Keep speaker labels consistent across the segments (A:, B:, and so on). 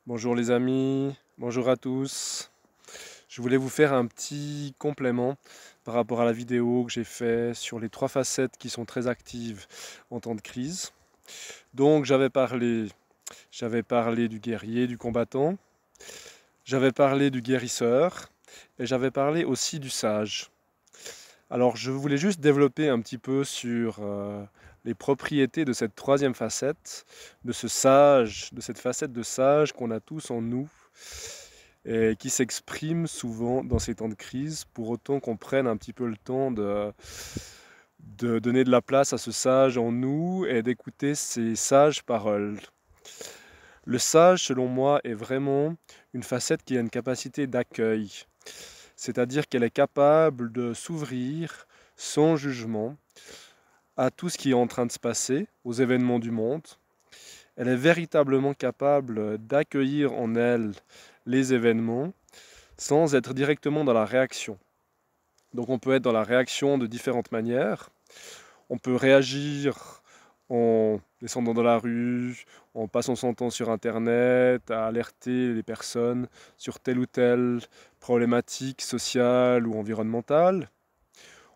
A: Bonjour les amis, bonjour à tous. Je voulais vous faire un petit complément par rapport à la vidéo que j'ai fait sur les trois facettes qui sont très actives en temps de crise. Donc j'avais parlé du guerrier, du combattant, j'avais parlé du guérisseur et j'avais parlé aussi du sage. Alors je voulais juste développer un petit peu sur les propriétés de cette troisième facette, de ce sage, de cette facette de sage qu'on a tous en nous et qui s'exprime souvent dans ces temps de crise, pour autant qu'on prenne un petit peu le temps de donner de la place à ce sage en nous et d'écouter ces sages paroles. Le sage, selon moi, est vraiment une facette qui a une capacité d'accueil, c'est-à-dire qu'elle est capable de s'ouvrir sans jugement à tout ce qui est en train de se passer, aux événements du monde. Elle est véritablement capable d'accueillir en elle les événements sans être directement dans la réaction. Donc on peut être dans la réaction de différentes manières. On peut réagir en descendant dans la rue, en passant son temps sur Internet, à alerter les personnes sur telle ou telle problématique sociale ou environnementale.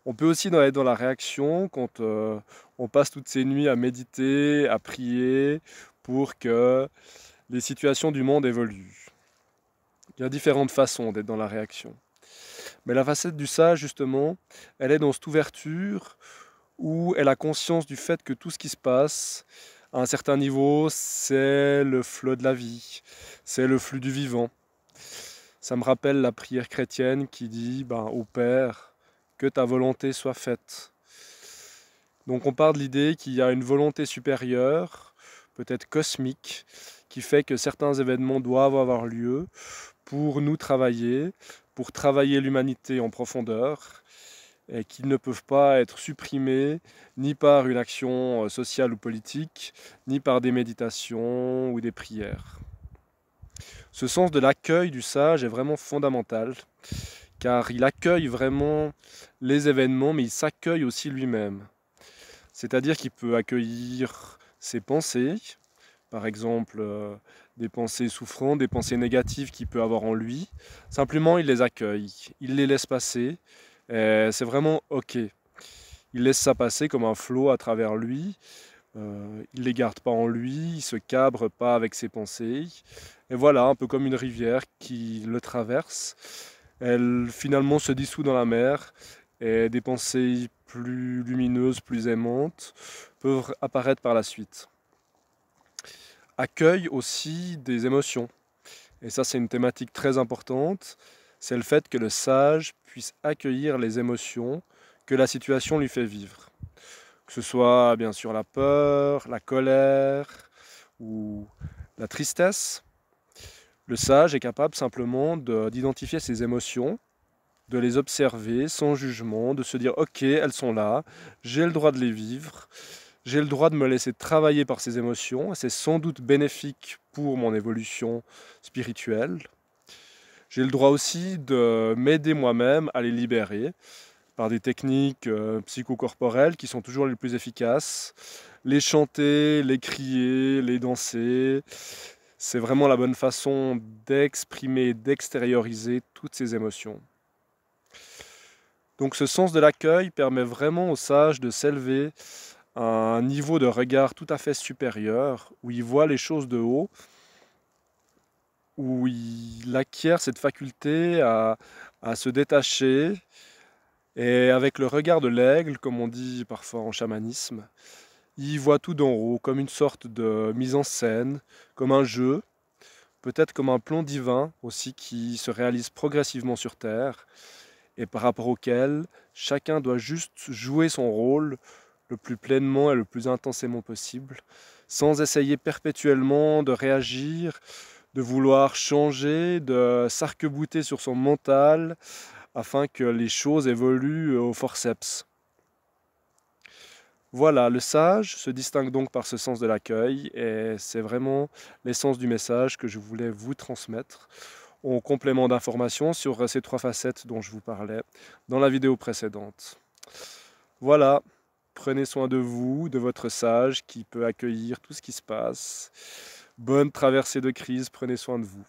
A: On peut aussi être dans la réaction quand on passe toutes ces nuits à méditer, à prier pour que les situations du monde évoluent. Il y a différentes façons d'être dans la réaction. Mais la facette du sage, justement, elle est dans cette ouverture où elle a conscience du fait que tout ce qui se passe, à un certain niveau, c'est le flot de la vie, c'est le flux du vivant. Ça me rappelle la prière chrétienne qui dit au Père, que ta volonté soit faite. Donc on part de l'idée qu'il y a une volonté supérieure, peut-être cosmique, qui fait que certains événements doivent avoir lieu pour nous travailler, pour travailler l'humanité en profondeur, et qui ne peuvent pas être supprimés ni par une action sociale ou politique, ni par des méditations ou des prières. Ce sens de l'accueil du sage est vraiment fondamental, car il accueille vraiment les événements, mais il s'accueille aussi lui-même. C'est-à-dire qu'il peut accueillir ses pensées, par exemple des pensées souffrantes, des pensées négatives qu'il peut avoir en lui. Simplement, il les accueille, il les laisse passer. C'est vraiment OK. Il laisse ça passer comme un flot à travers lui. Il ne les garde pas en lui, il ne se cabre pas avec ses pensées. Et voilà, un peu comme une rivière qui le traverse. Elle finalement se dissout dans la mer et des pensées plus lumineuses, plus aimantes peuvent apparaître par la suite. Accueille aussi des émotions. Et ça, c'est une thématique très importante. C'est le fait que le sage puisse accueillir les émotions que la situation lui fait vivre. Que ce soit bien sûr la peur, la colère ou la tristesse. Le sage est capable simplement d'identifier ses émotions, de les observer sans jugement, de se dire ok, elles sont là, j'ai le droit de les vivre, j'ai le droit de me laisser travailler par ces émotions, et c'est sans doute bénéfique pour mon évolution spirituelle. J'ai le droit aussi de m'aider moi-même à les libérer par des techniques psychocorporelles qui sont toujours les plus efficaces. Les chanter, les crier, les danser, c'est vraiment la bonne façon d'exprimer, d'extérioriser toutes ces émotions. Donc ce sens de l'accueil permet vraiment au sage de s'élever à un niveau de regard tout à fait supérieur, où il voit les choses de haut, où il acquiert cette faculté à se détacher, et avec le regard de l'aigle, comme on dit parfois en chamanisme, il voit tout d'en haut, comme une sorte de mise en scène, comme un jeu, peut-être comme un plan divin aussi qui se réalise progressivement sur Terre, et par rapport auquel chacun doit juste jouer son rôle le plus pleinement et le plus intensément possible, sans essayer perpétuellement de réagir, de vouloir changer, de s'arc-bouter sur son mental, afin que les choses évoluent au forceps. Voilà, le sage se distingue donc par ce sens de l'accueil et c'est vraiment l'essence du message que je voulais vous transmettre en complément d'informations sur ces trois facettes dont je vous parlais dans la vidéo précédente. Voilà, prenez soin de vous, de votre sage qui peut accueillir tout ce qui se passe. Bonne traversée de crise, prenez soin de vous.